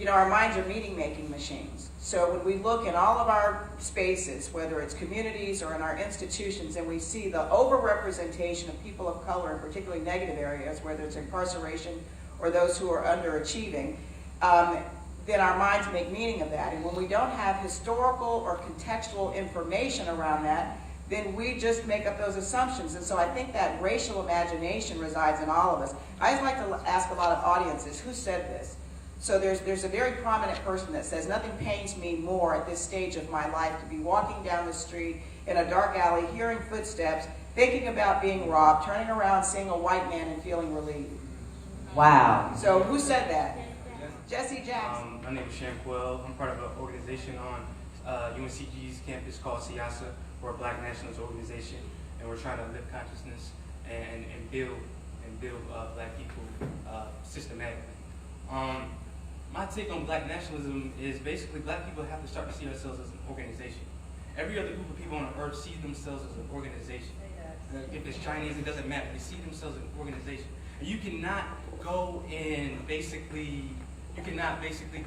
our minds are meaning-making machines. So when we look in all of our spaces, whether it's communities or in our institutions, and we see the overrepresentation of people of color in particularly negative areas, whether it's incarceration or those who are underachieving, then our minds make meaning of that. And when we don't have historical or contextual information around that, then we just make up those assumptions. And so I think that racial imagination resides in all of us. I just like to ask a lot of audiences, who said this? So there's a very prominent person that says, nothing pains me more at this stage of my life to be walking down the street in a dark alley, hearing footsteps, thinking about being robbed, turning around, seeing a white man and feeling relieved. Wow. So who said that? Jesse Jackson. My name is Shanquell. I'm part of an organization on UNCG's campus called SIASA. We're a Black nationalist organization, and we're trying to lift consciousness and build Black people systematically. My take on Black nationalism is basically Black people have to start to see ourselves as an organization. Every other group of people on earth see themselves as an organization. If it's Chinese, it doesn't matter. They see themselves as an organization. And you cannot go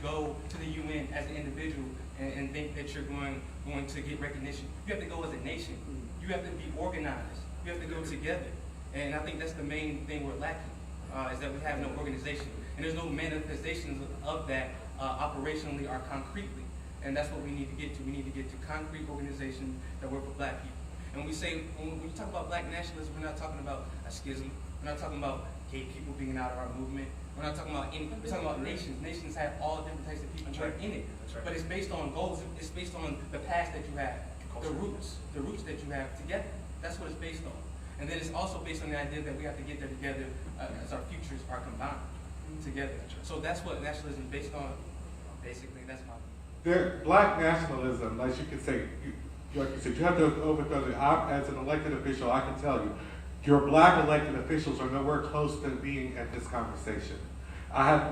go to the UN as an individual and think that you're going to get recognition. You have to go as a nation. You have to be organized. You have to go together. And I think that's the main thing we're lacking, is that we have no organization. And there's no manifestations of that operationally or concretely. And that's what we need to get to. We need to get to concrete organizations that work for Black people. And when we talk about Black nationalism, we're not talking about a schism. We're not talking about gay people being out of our movement. We're not talking about anything. We're talking about nations. Nations have all different types of people in it. Right. But it's based on goals. It's based on the past that you have, the roots that you have together. That's what it's based on. And then it's also based on the idea that we have to get there together as our futures are combined together. So that's what nationalism is based on. Basically, that's my. Black nationalism, as you can say, like you said, you have to overthrow the. As an elected official, I can tell you, your Black elected officials are nowhere close to being at this conversation. I have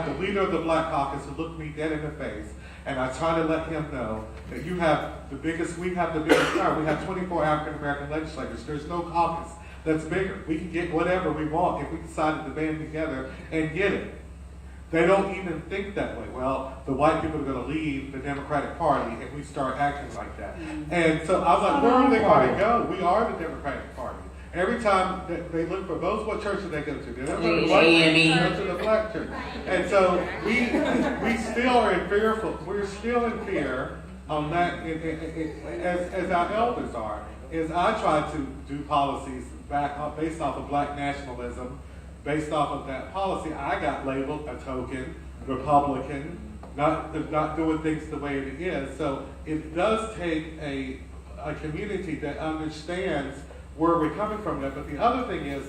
the leader of the Black Caucus who looked me dead in the face, and I try to let him know that we have the biggest power. We have 24 African American legislators. There's no caucus that's bigger. We can get whatever we want if we decided to band together and get it. They don't even think that way. Well, the white people are going to leave the Democratic Party if we start acting like that. And so I was like, where are they going to go? We are the Democratic Party. Every time they look for votes, what church do they go to? They don't go to the white church, they go to the Black church. And so we still are in fearful. We're still in fear on that, as our elders are. Is I try to do policies based off of Black nationalism. Based off of that policy, I got labeled a token Republican, not doing things the way it is. So it does take a community that understands where we're coming from there. But the other thing is,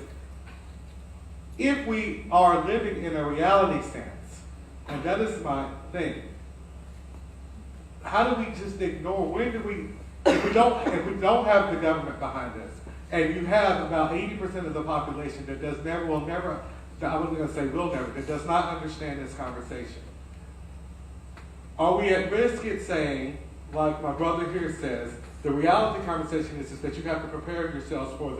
if we are living in a reality sense, and that is my thing, how do we just ignore, if we don't have the government behind us, and you have about 80% of the population that that does not understand this conversation. Are we at risk at saying, like my brother here says, the reality conversation is that you have to prepare yourselves for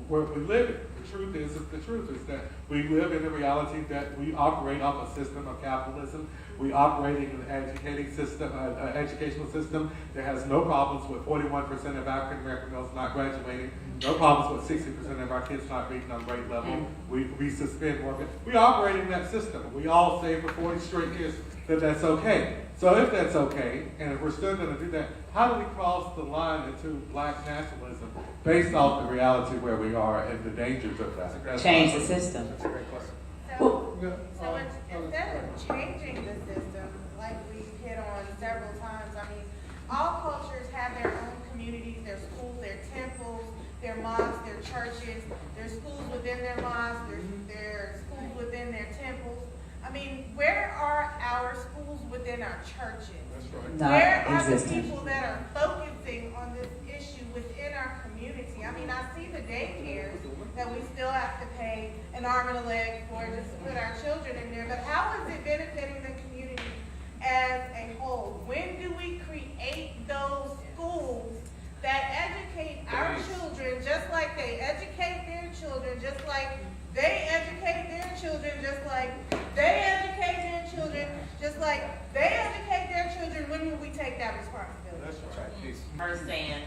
where we live in. The truth is that we live in a reality that we operate off a system of capitalism. We operate in an educational system that has no problems with 41% of African American males not graduating, no problems with 60% of our kids not reading on grade level. We suspend work. We operate in that system. We all say for 40 straight years that that's okay. So if that's okay, and if we're still going to do that, how do we cross the line into Black nationalism based off the reality where we are and the dangers of that? Change the system. That's a great question. So instead of changing the system, like we've hit on several times, I mean, all cultures have their own communities, their schools, their temples, their mosques, their churches, their schools within their mosques, their schools within their temples. I mean, where are our schools within our churches? Where are the people that are focusing on this issue within our community? I mean, I see the daycares that we still have to pay an arm and a leg for just to put our children in there, but how is it benefiting the community as a whole? When do we create those schools that educate our children just like they educate their children, just like they educate their children, just like they educate like, they educate their children, when will we take that responsibility? That's right. First saying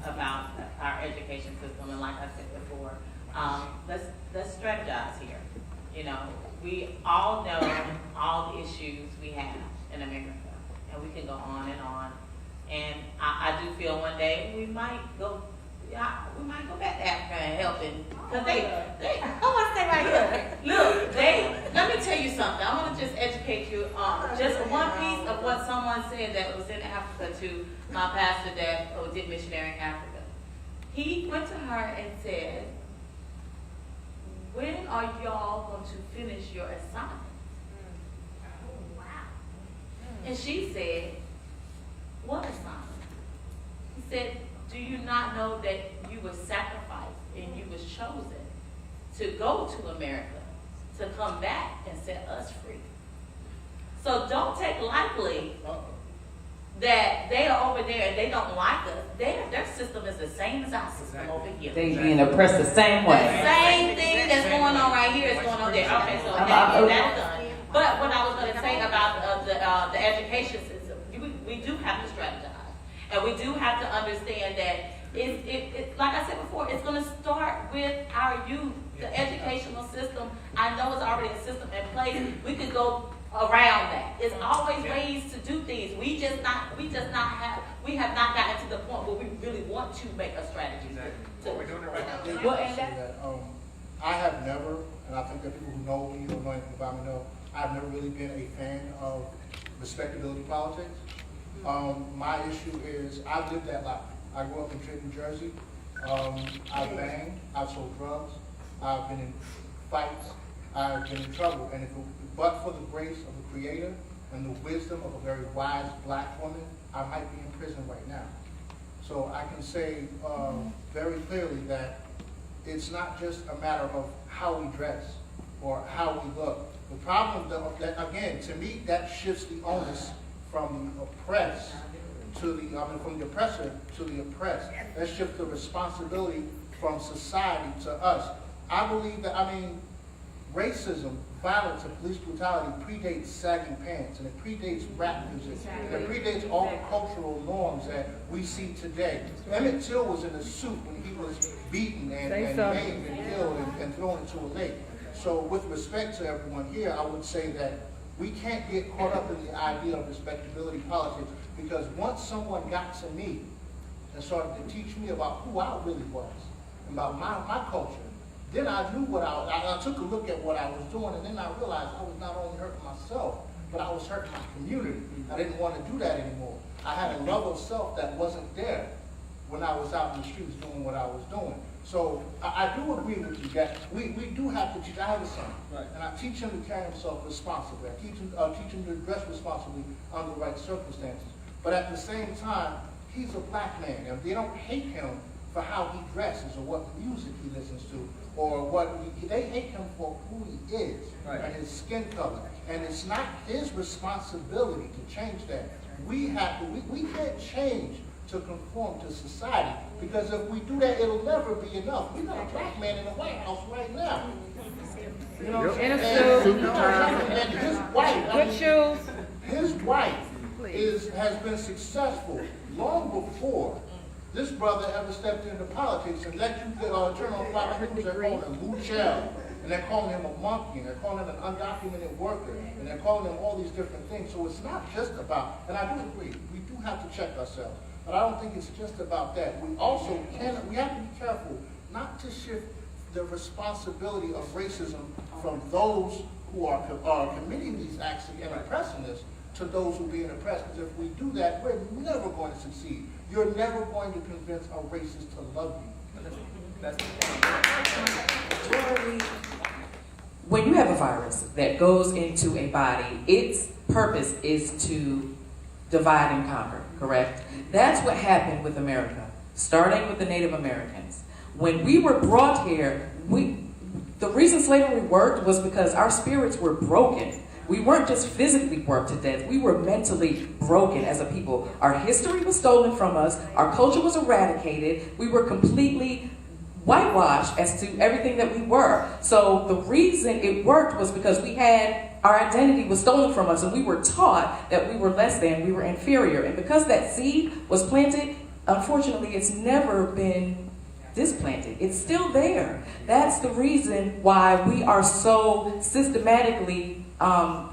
about our education system, and like I said before, let's strategize here. You know, we all know all the issues we have in America, and we can go on and on. And I do feel one day we might go back to Africa and help them. Because I want to stay right here. Look, let me tell you something. I want to just educate you on just one piece of what someone said that was in Africa to my pastor that did missionary in Africa. He went to her and said, when are y'all going to finish your assignment? Oh, wow. And she said, what assignment? He said, do you not know that you were sacrificed and you was chosen to go to America, to come back and set us free? So don't take lightly that they are over there and they don't like us. Their system is the same as our system over here. They being oppressed the same way. The same thing that's going on right here is going on there. Okay, so that's done. But what I was going to say about the education system, we do have to strategize. And we do have to understand that, like I said before, it's going to start with our youth. The educational system, I know it's already a system in place. We could go around that. It's always ways to do things. We have not gotten to the point where we really want to make a strategy. We're doing it right now. Well, and I have never, and I think that people who know me, don't know anything about me, know, I've never really been a fan of respectability politics. My issue is, I've lived that life. I grew up in Trenton, New Jersey. I've banged, I've sold drugs, I've been in fights, I've been in trouble. And but for the grace of the Creator and the wisdom of a very wise black woman, I might be in prison right now. So I can say very clearly that it's not just a matter of how we dress or how we look. The problem, that again, to me, that shifts the onus from the oppressed to from the oppressor to the oppressed. That shifts the responsibility from society to us. I believe that, racism, violence, and police brutality predates sagging pants, and it predates rap music, and it predates all the cultural norms that we see today. Emmett Till was in a suit when he was beaten and maimed and killed and thrown into a lake. So with respect to everyone here, I would say that we can't get caught up in the idea of respectability politics, because once someone got to me and started to teach me about who I really was, about my culture, then I knew I took a look at what I was doing, and then I realized I was not only hurting myself, but I was hurting my community. I didn't want to do that anymore. I had a love of self that wasn't there when I was out in the streets doing what I was doing. So I do agree with you that we do have to teach. I have a son, right, and I teach him to carry himself responsibly. I teach him to dress responsibly under the right circumstances. But at the same time, he's a black man, and they don't hate him for how he dresses or what music he listens to, or they hate him for who he is, right, and his skin color. And it's not his responsibility to change that. We can't change to conform to society, because if we do that, it'll never be enough. We got a black man in the White House right now. You know, in a suit, and his wife, good shoes. His wife has been successful long before this brother ever stepped into politics, and let you turn on Fox News, they're calling him Luchel, and they're calling him a monkey, and they're calling him an undocumented worker, and they're calling him all these different things. So it's not just about, and I do agree, we do have to check ourselves, but I don't think it's just about that. We also we have to be careful not to shift the responsibility of racism from those who are committing these acts and oppressing us to those who are being oppressed. Because if we do that, we're never going to succeed. You're never going to convince a racist to love you. When you have a virus that goes into a body, its purpose is to divide and conquer, correct? That's what happened with America, starting with the Native Americans. When we were brought here, the reason slavery worked was because our spirits were broken. We weren't just physically worked to death, we were mentally broken as a people. Our history was stolen from us, our culture was eradicated, we were completely whitewashed as to everything that we were. So the reason it worked was because our identity was stolen from us, and we were taught that we were less than, we were inferior. And because that seed was planted, unfortunately, it's never been displanted. It's still there. That's the reason why we are so systematically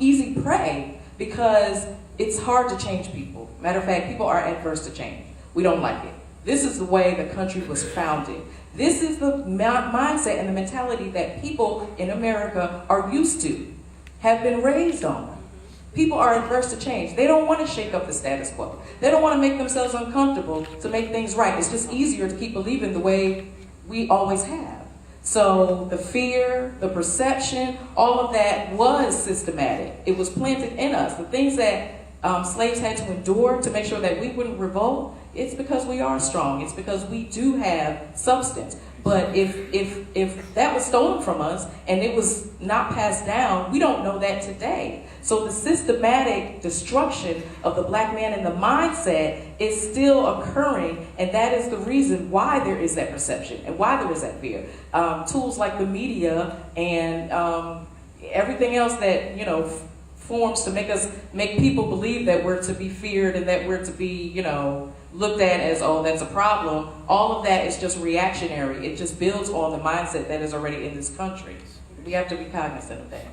easy prey, because it's hard to change people. Matter of fact, people are adverse to change. We don't like it. This is the way the country was founded. This is the mindset and the mentality that people in America are used to, have been raised on. People are adverse to change. They don't want to shake up the status quo. They don't want to make themselves uncomfortable to make things right. It's just easier to keep believing the way we always have. So the fear, the perception, all of that was systematic. It was planted in us. The things that slaves had to endure to make sure that we wouldn't revolt, it's because we are strong. It's because we do have substance. But if that was stolen from us and it was not passed down, we don't know that today. So the systematic destruction of the black man and the mindset is still occurring, and that is the reason why there is that perception and why there is that fear. Tools like the media and everything else that, forms to make people believe that we're to be feared and that we're to be, looked at as, oh, that's a problem. All of that is just reactionary. It just builds on the mindset that is already in this country. We have to be cognizant of that.